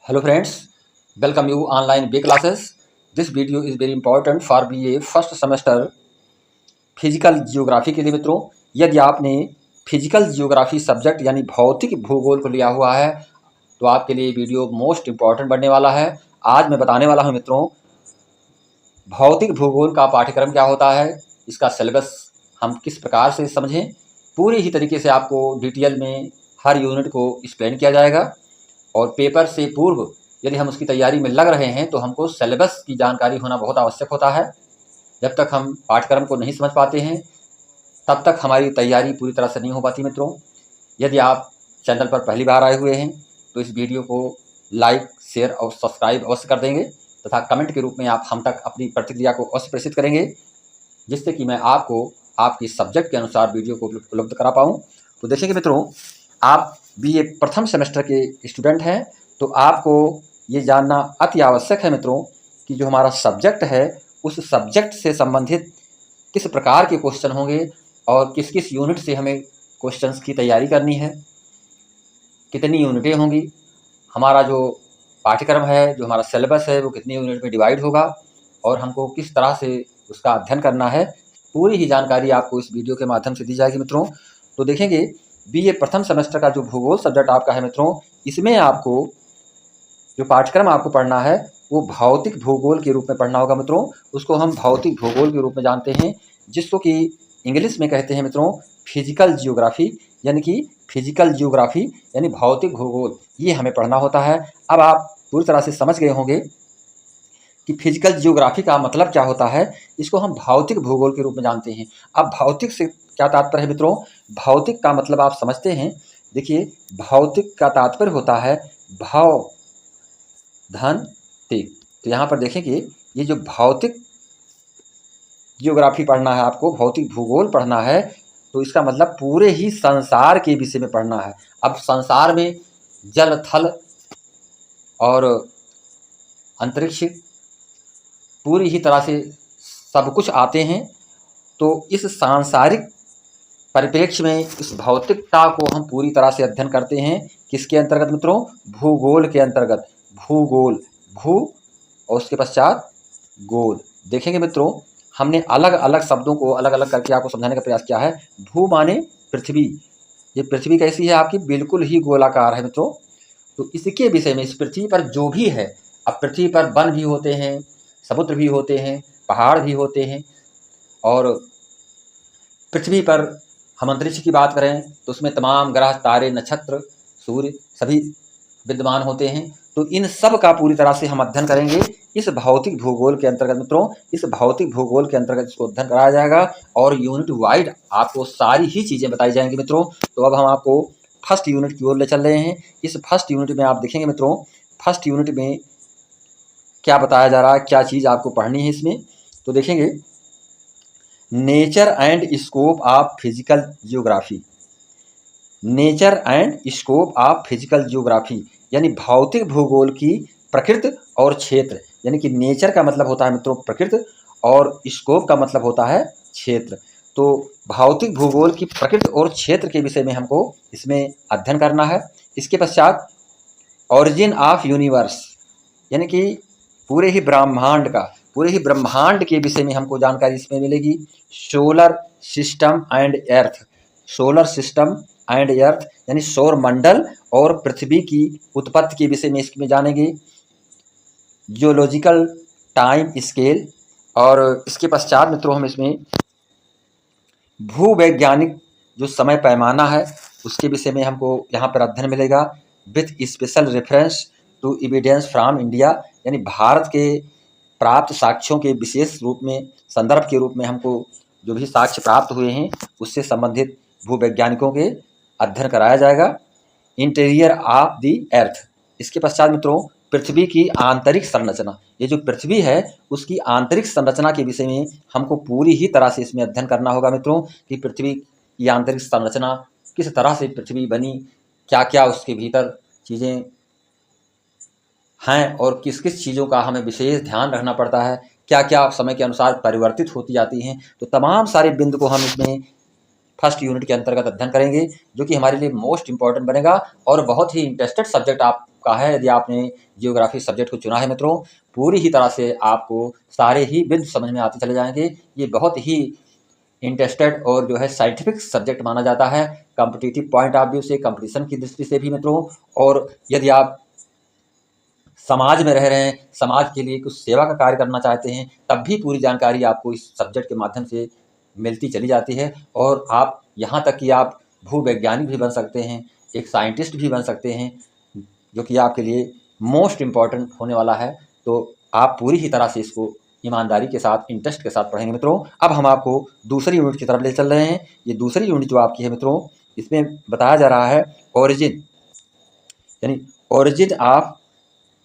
Hello friends, welcome you online B classes. This video is very important for BA first semester physical geography के लिए मित्रों। यदि आपने physical geography subject यानी भौतिक भूगोल को लिया हुआ है तो आपके लिए वीडियो मोस्ट इम्पॉर्टेंट बनने वाला है। आज मैं बताने वाला हूं मित्रों, भौतिक भूगोल का पाठ्यक्रम क्या होता है, इसका सिलेबस हम किस प्रकार से समझें, पूरी ही तरीके से आपको डिटेल में हर यूनिट को एक्सप्लेन किया जाएगा। और पेपर से पूर्व यदि हम उसकी तैयारी में लग रहे हैं तो हमको सिलेबस की जानकारी होना बहुत आवश्यक होता है। जब तक हम पाठ्यक्रम को नहीं समझ पाते हैं तब तक हमारी तैयारी पूरी तरह से नहीं हो पाती मित्रों। यदि आप चैनल पर पहली बार आए हुए हैं तो इस वीडियो को लाइक, शेयर और सब्सक्राइब अवश्य कर देंगे तथा कमेंट के रूप में आप हम तक अपनी प्रतिक्रिया को अवश्य प्रेषित करेंगे, जिससे कि मैं आपको आपकी सब्जेक्ट के अनुसार वीडियो को उपलब्ध करा पाऊँ। तो देखिए मित्रों, आप BA प्रथम सेमेस्टर के स्टूडेंट हैं तो आपको ये जानना अति आवश्यक है मित्रों कि जो हमारा सब्जेक्ट है उस सब्जेक्ट से संबंधित किस प्रकार के क्वेश्चन होंगे और किस किस यूनिट से हमें क्वेश्चंस की तैयारी करनी है, कितनी यूनिटें होंगी, हमारा जो पाठ्यक्रम है, जो हमारा सिलेबस है वो कितनी यूनिट में डिवाइड होगा और हमको किस तरह से उसका अध्ययन करना है, पूरी ही जानकारी आपको इस वीडियो के माध्यम से दी जाएगी मित्रों। तो देखेंगे BA प्रथम सेमेस्टर का जो भूगोल सब्जेक्ट आपका है मित्रों, इसमें आपको जो पाठ्यक्रम आपको पढ़ना है वो भौतिक भूगोल के रूप में पढ़ना होगा मित्रों। उसको हम भौतिक भूगोल के रूप में जानते हैं, जिसको कि इंग्लिश में कहते हैं मित्रों फिजिकल जियोग्राफी, यानी कि फिजिकल जियोग्राफी यानी भौतिक भूगोल, ये हमें पढ़ना होता है। अब आप पूरी तरह से समझ गए होंगे कि फिजिकल जियोग्राफी का मतलब क्या होता है। इसको हम भौतिक भूगोल के रूप में जानते हैं। अब भौतिक से क्या तात्पर्य है मित्रों? भौतिक का मतलब आप समझते हैं। देखिए, भौतिक का तात्पर्य होता है भव धन तिक। तो यहाँ पर देखेंगे, ये जो भौतिक जियोग्राफी पढ़ना है आपको, भौतिक भूगोल पढ़ना है, तो इसका मतलब पूरे ही संसार के विषय में पढ़ना है। अब संसार में जल, थल और अंतरिक्ष पूरी ही तरह से सब कुछ आते हैं। तो इस सांसारिक परिप्रेक्ष्य में इस भौतिकता को हम पूरी तरह से अध्ययन करते हैं। किसके अंतर्गत मित्रों? भूगोल के अंतर्गत। भूगोल, भू और उसके पश्चात गोल। देखेंगे मित्रों, हमने अलग अलग शब्दों को अलग अलग करके आपको समझाने का प्रयास किया है। भू माने पृथ्वी। ये पृथ्वी कैसी है आपकी? बिल्कुल ही गोलाकार है मित्रों। तो इसके विषय में, इस पृथ्वी पर जो भी है, अब पृथ्वी पर वन भी होते हैं, समुद्र भी होते हैं, पहाड़ भी होते हैं, और पृथ्वी पर हम अंतरिक्ष की बात करें तो उसमें तमाम ग्रह, तारे, नक्षत्र, सूर्य सभी विद्यमान होते हैं। तो इन सब का पूरी तरह से हम अध्ययन करेंगे इस भौतिक भूगोल के अंतर्गत मित्रों। इस भौतिक भूगोल के अंतर्गत इसको अध्ययन कराया जाएगा और यूनिट वाइड आपको सारी ही चीज़ें बताई जाएंगी मित्रों। तो अब हम आपको फर्स्ट यूनिट की ओर ले चल रहे हैं। इस फर्स्ट यूनिट में आप देखेंगे मित्रों, फर्स्ट यूनिट में क्या बताया जा रहा है, क्या चीज़ आपको पढ़नी है इसमें। तो देखेंगे, nature and scope of physical geography. Nature and scope of physical geography यानी भौतिक भूगोल की प्रकृति और क्षेत्र। यानी कि नेचर का मतलब होता है मित्रों प्रकृति और स्कोप का मतलब होता है क्षेत्र। तो भौतिक भूगोल की प्रकृति और क्षेत्र के विषय में हमको इसमें अध्ययन करना है। इसके पश्चात ऑरिजिन ऑफ यूनिवर्स यानी कि पूरे ही ब्रह्मांड के विषय में हमको जानकारी इसमें मिलेगी। Solar system and earth. Solar system and earth यानी सौर मंडल और पृथ्वी की उत्पत्ति के विषय में इसमें जानेंगे। जियोलॉजिकल टाइम स्केल, और इसके पश्चात मित्रों हम इसमें भूवैज्ञानिक जो समय पैमाना है उसके विषय में हमको यहाँ पर अध्ययन मिलेगा, with special reference to evidence from India. यानी भारत के प्राप्त साक्ष्यों के विशेष रूप में, संदर्भ के रूप में हमको जो भी साक्ष्य प्राप्त हुए हैं उससे संबंधित भूवैज्ञानिकों के अध्ययन कराया जाएगा। Interior of the earth. इसके पश्चात मित्रों पृथ्वी की आंतरिक संरचना। ये जो पृथ्वी है उसकी आंतरिक संरचना के विषय में हमको पूरी ही तरह से इसमें अध्ययन करना होगा मित्रों कि पृथ्वी की आंतरिक संरचना किस तरह से पृथ्वी बनी, क्या क्या उसके भीतर चीज़ें हैं और किस किस चीज़ों का हमें विशेष ध्यान रखना पड़ता है, क्या क्या समय के अनुसार परिवर्तित होती जाती हैं। तो तमाम सारे बिंदु को हम इसमें फर्स्ट यूनिट के अंतर्गत अध्ययन करेंगे, जो कि हमारे लिए मोस्ट इम्पॉर्टेंट बनेगा और बहुत ही इंटरेस्टेड सब्जेक्ट आपका है। यदि आपने जियोग्राफी सब्जेक्ट को चुना है मित्रों, पूरी ही तरह से आपको सारे ही बिंदु समझ में आते चले जाएंगे। ये बहुत ही इंटरेस्टेड और जो है साइंटिफिक सब्जेक्ट माना जाता है, कॉम्पिटिटिव पॉइंट ऑफ व्यू से, कंपटीशन की दृष्टि से भी मित्रों। और यदि आप समाज में रह रहे हैं, समाज के लिए कुछ सेवा का कार्य करना चाहते हैं, तब भी पूरी जानकारी आपको इस सब्जेक्ट के माध्यम से मिलती चली जाती है। और आप यहाँ तक कि आप भूवैज्ञानिक भी बन सकते हैं, एक साइंटिस्ट भी बन सकते हैं, जो कि आपके लिए मोस्ट इम्पॉर्टेंट होने वाला है। तो आप पूरी ही तरह से इसको ईमानदारी के साथ, इंटरेस्ट के साथ पढ़ेंगे मित्रों। अब हम आपको दूसरी यूनिट की तरफ ले चल रहे हैं। ये दूसरी यूनिट जो आपकी है मित्रों, इसमें बताया जा रहा है ओरिजिन, यानी origin of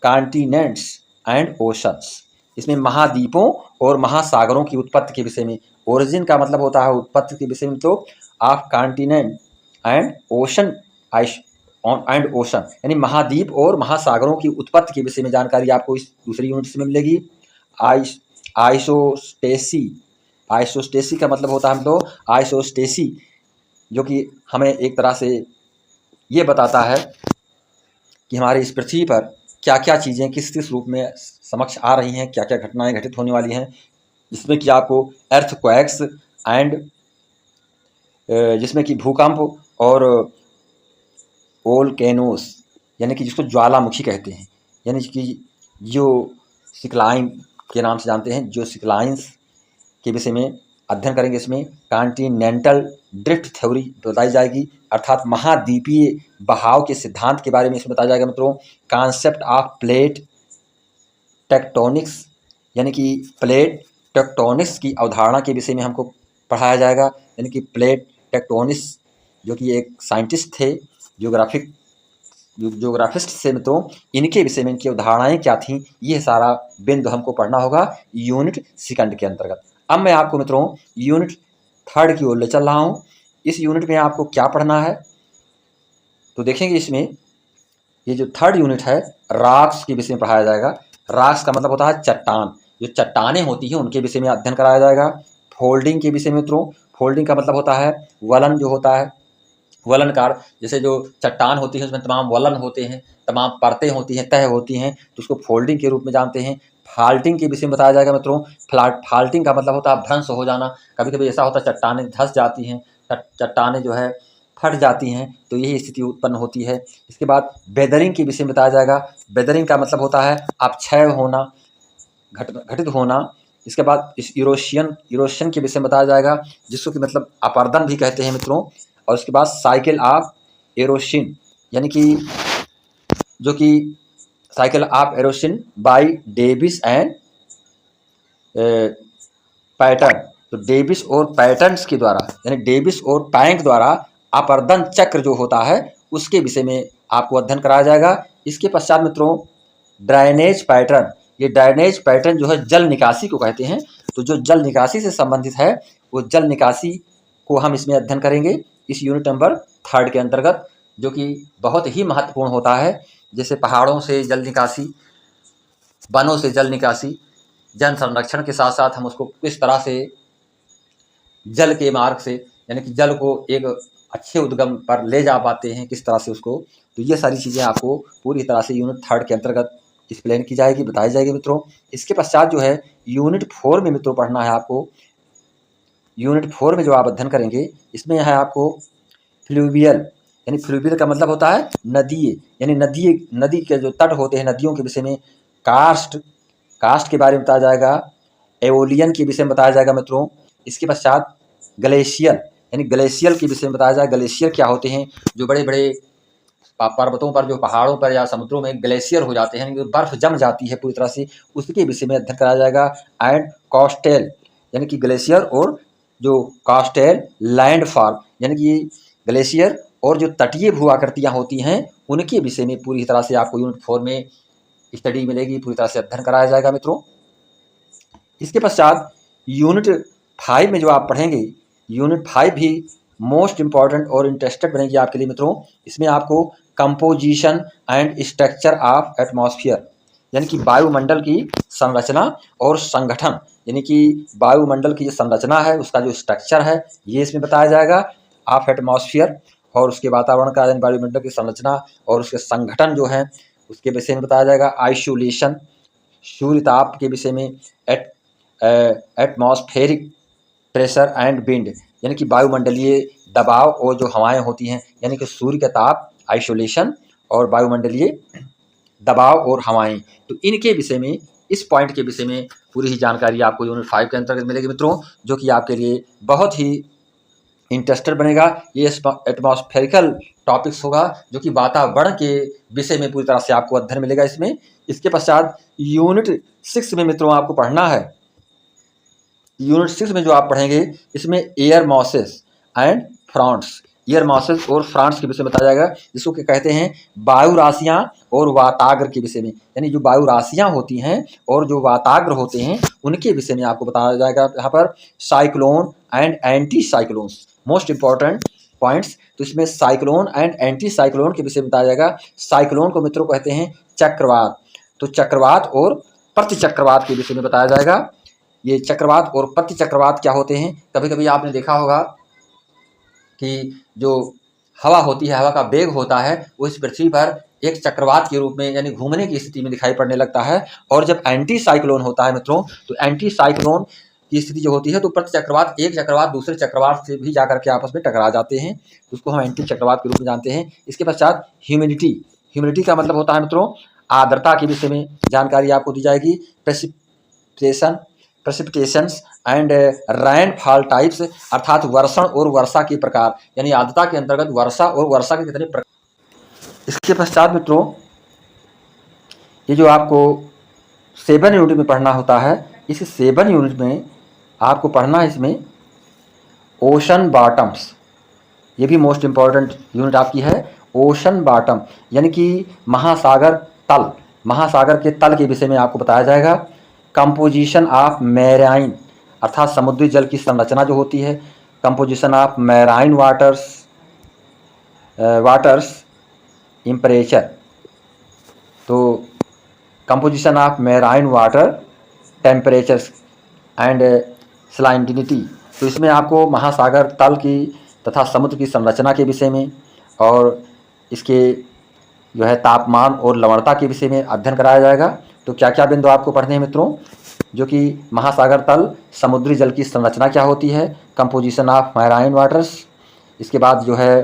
continents and oceans. इसमें महाद्वीपों और महासागरों की उत्पत्ति के विषय में, ओरिजिन का मतलब होता है उत्पत्ति के विषय में, तो of continent and ocean and ocean, यानी महाद्वीप और महासागरों की उत्पत्ति के विषय में जानकारी आपको इस दूसरी यूनिट से मिलेगी। आइसोस्टेसी, आइसोस्टेसी का मतलब होता है हम तो आइसोस्टेसी, जो कि हमें एक तरह से ये बताता है कि हमारे इस पृथ्वी पर क्या क्या चीज़ें किस किस रूप में समक्ष आ रही हैं, क्या क्या घटनाएं घटित होने वाली हैं, जिसमें कि आपको अर्थक्वेक्स एंड, जिसमें कि भूकंप और वोल्केनोस, यानी कि जिसको ज्वालामुखी कहते हैं, यानी कि जो सिक्लाइन के नाम से जानते हैं, जो सिक्लाइंस के विषय में अध्ययन करेंगे। इसमें कॉन्टिनेंटल ड्रिफ्ट थ्योरी बताई जाएगी, अर्थात महाद्वीपीय बहाव के सिद्धांत के बारे में इसमें बताया जाएगा मित्रों। कॉन्सेप्ट ऑफ प्लेट टेक्टोनिक्स, यानी कि प्लेट टेक्टोनिक्स की अवधारणा के विषय में हमको पढ़ाया जाएगा। यानी कि प्लेट टेक्टोनिक्स, जो कि एक साइंटिस्ट थे, जियोग्राफिस्ट से मित्रों, इनके विषय में इनकी अवधारणाएं क्या थीं, ये सारा बिंदु हमको पढ़ना होगा यूनिट सेकंड के अंतर्गत। अब मैं आपको मित्रों यूनिट थर्ड की ओर ले चल रहा हूँ। इस यूनिट में आपको क्या पढ़ना है, तो देखेंगे इसमें ये जो थर्ड यूनिट है, रॉक्स के विषय में पढ़ाया जाएगा। रॉक्स का मतलब होता है चट्टान, जो चट्टानें होती हैं उनके विषय में अध्ययन कराया जाएगा। फोल्डिंग के विषय में मित्रों, फोल्डिंग का मतलब होता है वलन, जो होता है वलनकार, जैसे जो चट्टान होती है उसमें तमाम वलन होते हैं, तमाम परतें होती हैं, तह होती हैं, तो उसको फोल्डिंग के रूप में जानते हैं। फाल्टिंग के विषय में बताया जाएगा मित्रों। फाल्टिंग का मतलब होता है भ्रंश हो जाना, कभी कभी ऐसा होता है चट्टानें धंस जाती हैं, चट्टानें जो है फट जाती हैं, तो यही स्थिति उत्पन्न होती है। इसके बाद वेदरिंग के विषय में बताया जाएगा। वेदरिंग का मतलब होता है अपक्षय होना, घटित होना। इसके बाद इस इरोशन के विषय में बताया जाएगा, जिसको कि मतलब अपर्दन भी कहते हैं मित्रों। और उसके बाद साइकिल ऑफ एरोशन, यानी कि जो कि cycle of erosion by Davis and pattern, तो डेविस और पैटर्न्स के द्वारा, यानी डेविस और पैंक द्वारा अपर्दन चक्र जो होता है उसके विषय में आपको अध्ययन कराया जाएगा। इसके पश्चात मित्रों ड्रेनेज पैटर्न, ये ड्रेनेज पैटर्न जो है जल निकासी को कहते हैं। तो जो जल निकासी से संबंधित है, वो जल निकासी को हम इसमें अध्ययन करेंगे इस यूनिट नंबर थर्ड के अंतर्गत, जो कि बहुत ही महत्वपूर्ण होता है। जैसे पहाड़ों से जल निकासी, वनों से जल निकासी, जन संरक्षण के साथ साथ हम उसको किस तरह से जल के मार्ग से, यानी कि जल को एक अच्छे उद्गम पर ले जा पाते हैं, किस तरह से उसको, तो ये सारी चीज़ें आपको पूरी तरह से यूनिट थर्ड के अंतर्गत एक्सप्लेन की जाएगी, बताई जाएगी मित्रों। इसके पश्चात जो है यूनिट 4 में मित्रों पढ़ना है आपको। यूनिट 4 में जो आप अध्ययन करेंगे, इसमें है आपको फ्लूवियल, यानी फ्लूवियल का मतलब होता है नदी, यानी नदी के जो तट होते हैं, नदियों के विषय में। कास्ट के बारे में बताया जाएगा। एओलियन के विषय में बताया जाएगा मित्रों। इसके पश्चात ग्लेशियर, यानी ग्लेशियर के विषय में बताया जाएगा। ग्लेशियर क्या होते हैं, जो बड़े बड़े पर्वतों पर, जो पहाड़ों पर या समुद्रों में ग्लेशियर हो जाते हैं, बर्फ जम जाती है पूरी तरह से, उसके विषय में अध्ययन कराया जाएगा। एंड कोस्टल, यानी कि ग्लेशियर और जो कोस्टल लैंडफॉल, यानी कि ग्लेशियर और जो तटीय भू आकृतियाँ होती हैं, उनके विषय में पूरी तरह से आपको यूनिट 4 में स्टडी मिलेगी, पूरी तरह से अध्ययन कराया जाएगा मित्रों। इसके पश्चात यूनिट 5 में जो आप पढ़ेंगे, यूनिट 5 भी मोस्ट इम्पॉर्टेंट और इंटरेस्टेड बनेगी आपके लिए मित्रों। इसमें आपको composition and structure of atmosphere, यानी कि वायुमंडल की संरचना और संगठन, यानी कि वायुमंडल की जो संरचना है उसका जो स्ट्रक्चर है, ये इसमें बताया जाएगा। ऑफ एटमॉस्फेयर और उसके वातावरण का यानी वायुमंडल की संरचना और उसके संगठन जो है उसके विषय में बताया जाएगा। आइसोलेशन, सूर्य ताप के विषय में, एटमॉस्फेरिक प्रेशर एंड विंड यानी कि वायुमंडलीय दबाव और जो हवाएं होती हैं, यानी कि सूर्य का ताप, आइसोलेशन और वायुमंडलीय दबाव और हवाएं। तो इनके विषय में, इस पॉइंट के विषय में पूरी ही जानकारी आपको यूनिट 5 के अंतर्गत मिलेगी मित्रों, जो कि आपके लिए बहुत ही इंटरेस्टेड बनेगा। ये एटमॉस्फेरिकल टॉपिक्स होगा जो कि वातावरण के विषय में पूरी तरह से आपको अध्ययन मिलेगा इसमें। इसके पश्चात यूनिट 6 में मित्रों आपको पढ़ना है। यूनिट 6 में जो आप पढ़ेंगे इसमें air masses and fronts, air masses और फ्रॉन्ट्स के विषय में बताया जाएगा, जिसको क्या कहते हैं वायु राशियाँ और वाताग्र के विषय में, यानी जो वायु राशियाँ होती हैं और जो वाताग्र होते हैं उनके विषय में आपको बताया जाएगा। यहाँ पर cyclone and anti cyclones, most important points. तो इसमें साइक्लोन एंड एंटी साइक्लोन के विषय में बताया जाएगा। साइक्लोन को मित्रों कहते हैं चक्रवात, तो चक्रवात और प्रति चक्रवात के विषय में बताया जाएगा। ये चक्रवात और प्रति चक्रवात क्या होते हैं? कभी कभी आपने देखा होगा कि जो हवा होती है, हवा का वेग होता है, वो इस पृथ्वी पर एक चक्रवात के रूप में यानी घूमने की स्थिति में दिखाई पड़ने लगता है। और जब एंटी साइक्लोन होता है मित्रों, तो एंटी साइक्लोन की स्थिति जो होती है, तो प्रति चक्रवात, एक चक्रवात दूसरे चक्रवात से भी जाकर के आपस में टकरा जाते हैं, तो उसको हम एंटी चक्रवात के रूप में जानते हैं। इसके पश्चात ह्यूमिडिटी, ह्यूमिडिटी का मतलब होता है मित्रों आर्द्रता के विषय में जानकारी आपको दी जाएगी। प्रेसिपिटेशंस एंड रेनफॉल टाइप्स, अर्थात वर्षण और वर्षा के प्रकार, यानी आर्द्रता के अंतर्गत वर्षा और वर्षा के कितने प्रकार। इसके पश्चात मित्रों ये जो आपको 7 यूनिट में पढ़ना होता है, इस 7 यूनिट में आपको पढ़ना है इसमें ओशन बॉटम्स, ये भी मोस्ट इम्पॉर्टेंट यूनिट आपकी है। ओशन बॉटम यानी कि महासागर तल, महासागर के तल के विषय में आपको बताया जाएगा। कंपोजिशन ऑफ मैराइन, अर्थात समुद्री जल की संरचना जो होती है, composition of marine waters temperature, तो composition of marine water temperatures and salinity, तो इसमें आपको महासागर तल की तथा समुद्र की संरचना के विषय में और इसके जो है तापमान और लवणता के विषय में अध्ययन कराया जाएगा। तो क्या क्या बिंदु आपको पढ़ने हैं मित्रों, जो कि महासागर तल, समुद्री जल की संरचना क्या होती है, कंपोजिशन ऑफ मैराइन वाटर्स, इसके बाद जो है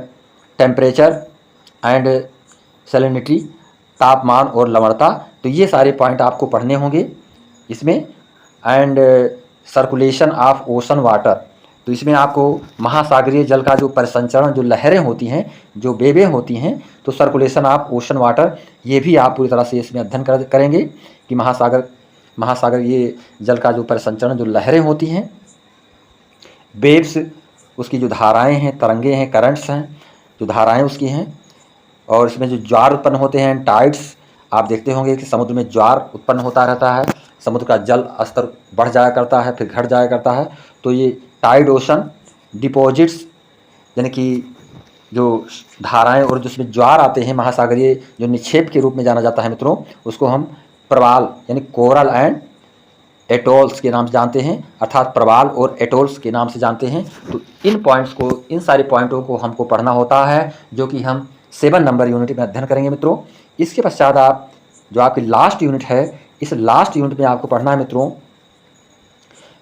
टेम्परेचर एंड सैलिनिटी, तापमान और लवणता, तो ये सारे पॉइंट आपको पढ़ने होंगे इसमें। And circulation of ocean water, तो इसमें आपको महासागरीय जल का जो परिसंचरण, जो लहरें होती हैं, जो वेवें होती हैं, तो सर्कुलेशन ऑफ ओशन वाटर, ये भी आप पूरी तरह से इसमें अध्ययन करेंगे कि महासागर ये जल का जो परिसंचरण, जो लहरें होती हैं, वेव्स, उसकी जो धाराएं हैं, तरंगे हैं, करंट्स हैं, जो धाराएं उसकी हैं, और इसमें जो ज्वार उत्पन्न होते हैं, टाइड्स, आप देखते होंगे कि समुद्र में ज्वार उत्पन्न होता रहता है, समुद्र का जल स्तर बढ़ जाया करता है फिर घट जाया करता है, तो ये टाइड ओशन, डिपॉजिट्स यानी कि जो धाराएं और जिसमें ज्वार आते हैं महासागरीय, जो निक्षेप के रूप में जाना जाता है मित्रों, उसको हम प्रवाल यानी कोरल एंड एटोल्स के नाम से जानते हैं, अर्थात प्रवाल और एटोल्स के नाम से जानते हैं। तो इन पॉइंट्स को, इन सारे पॉइंटों को हमको पढ़ना होता है, जो कि हम 7 नंबर यूनिट में अध्ययन करेंगे मित्रों। इसके पश्चात आप जो आपकी लास्ट यूनिट है, इस लास्ट यूनिट में आपको पढ़ना है मित्रों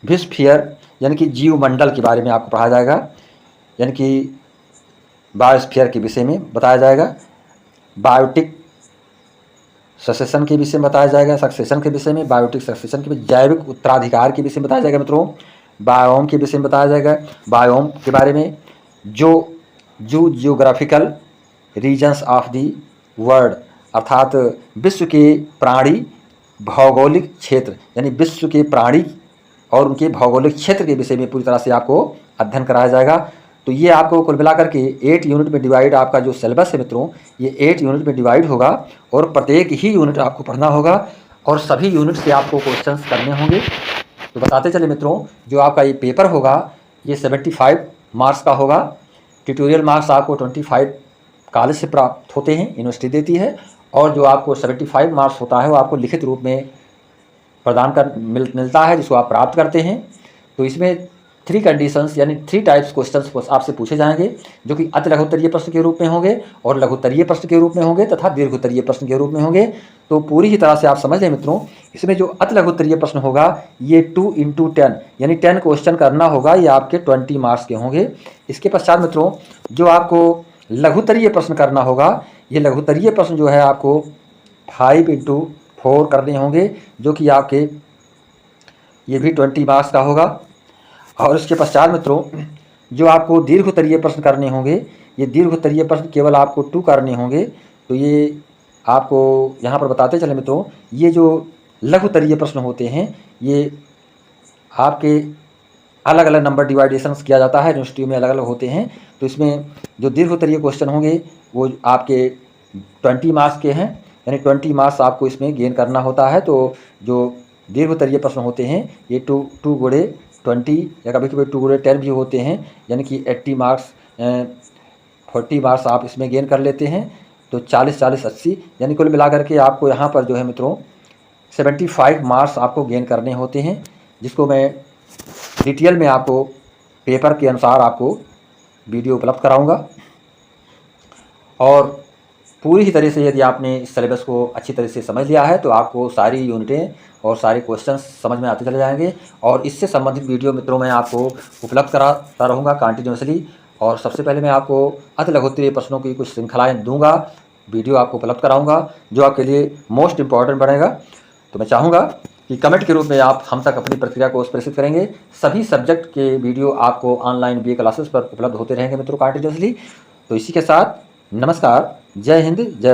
विश्वस्फीयर यानी कि जीवमंडल के बारे में आपको पढ़ाया जाएगा, यानी कि बायोस्फीयर के विषय में बताया जाएगा। बायोटिक सक्सेशन के विषय में बताया जाएगा, सक्सेशन के विषय में, बायोटिक सक्सेशन के विषय, जैविक उत्तराधिकार के विषय में बताया जाएगा मित्रों। बायोम के विषय में बताया जाएगा, बायोम के बारे में, जो geographical regions of the world, अर्थात विश्व के प्राणी भौगोलिक क्षेत्र, यानी विश्व के प्राणी और उनके भौगोलिक क्षेत्र के विषय में पूरी तरह से आपको अध्ययन कराया जाएगा। तो ये आपको कुल मिलाकर के 8 यूनिट में डिवाइड, आपका जो सिलेबस है मित्रों ये 8 यूनिट में डिवाइड होगा, और प्रत्येक ही यूनिट आपको पढ़ना होगा और सभी यूनिट से आपको क्वेश्चंस करने होंगे। तो बताते चले मित्रों, जो आपका ये पेपर होगा ये 75 मार्क्स का होगा। ट्यूटोरियल मार्क्स आपको 25 कॉलेज से प्राप्त होते हैं, यूनिवर्सिटी देती है, और जो आपको 75 मार्क्स होता है वो आपको लिखित रूप में प्रदान मिलता है, जिसको आप प्राप्त करते हैं। तो इसमें 3 कंडीशंस यानी 3 टाइप्स क्वेश्चंस आपसे पूछे जाएंगे, जो कि अति लघुत्तरीय प्रश्न के रूप में होंगे और लघुत्तरीय प्रश्न के रूप में होंगे तथा दीर्घोत्तरीय प्रश्न के रूप में होंगे। तो पूरी ही तरह से आप समझ लें मित्रों, इसमें जो अति लघुत्तरीय प्रश्न होगा ये 2 × 10 यानी 10 क्वेश्चन करना होगा, ये आपके 20 मार्क्स के होंगे। इसके पश्चात मित्रों जो आपको लघुत्तरीय प्रश्न करना होगा, ये लघुत्तरीय प्रश्न जो है आपको 5 × 4 करने होंगे, जो कि आपके ये भी 20 मार्क्स का होगा। और इसके पश्चात मित्रों जो आपको दीर्घोत्तरीय प्रश्न करने होंगे, ये दीर्घोत्तरीय प्रश्न केवल आपको 2 करने होंगे। तो ये आपको यहाँ पर बताते चले मित्रों, ये जो लघुत्तरीय प्रश्न होते हैं ये आपके अलग अलग नंबर डिवाइडेशंस किया जाता है, यूनिवर्सिटी में अलग अलग होते हैं। तो इसमें जो दीर्घोत्तरीय क्वेश्चन होंगे वो आपके 20 मार्क्स के हैं, यानी 20 मार्क्स आपको इसमें गेन करना होता है। तो जो दीर्घोत्तरीय प्रश्न होते हैं ये 2 गुणे 20 या कभी कभी 2 गुणे 10 भी होते हैं, यानी कि 80 मार्क्स 40 मार्क्स आप इसमें गेन कर लेते हैं। तो 40 40 80 यानी कुल मिलाकर के आपको यहाँ पर जो है मित्रों 75 मार्क्स आपको गेन करने होते हैं, जिसको मैं डिटेल में आपको पेपर के अनुसार आपको वीडियो उपलब्ध कराऊंगा। और पूरी ही तरह से यदि आपने इस सिलेबस को अच्छी तरह से समझ लिया है तो आपको सारी यूनिटें और सारे क्वेश्चंस समझ में आते चले जाएंगे। और इससे संबंधित वीडियो मित्रों मैं आपको उपलब्ध कराता रहूँगा कंटिन्यूसली। और सबसे पहले मैं आपको अति लघुत्तरीय प्रश्नों की कुछ श्रृंखलाएँ दूंगा, वीडियो आपको उपलब्ध कराऊँगा, जो आपके लिए मोस्ट इम्पॉर्टेंट बनेगा। तो मैं चाहूँगा कि कमेंट के रूप में आप हम तक अपनी प्रतिक्रिया को प्रेषित करेंगे। सभी सब्जेक्ट के वीडियो आपको ऑनलाइन BA क्लासेस पर उपलब्ध होते रहेंगे मित्रों कंटिन्यूसली। तो इसी के साथ नमस्कार, जय हिंद, जय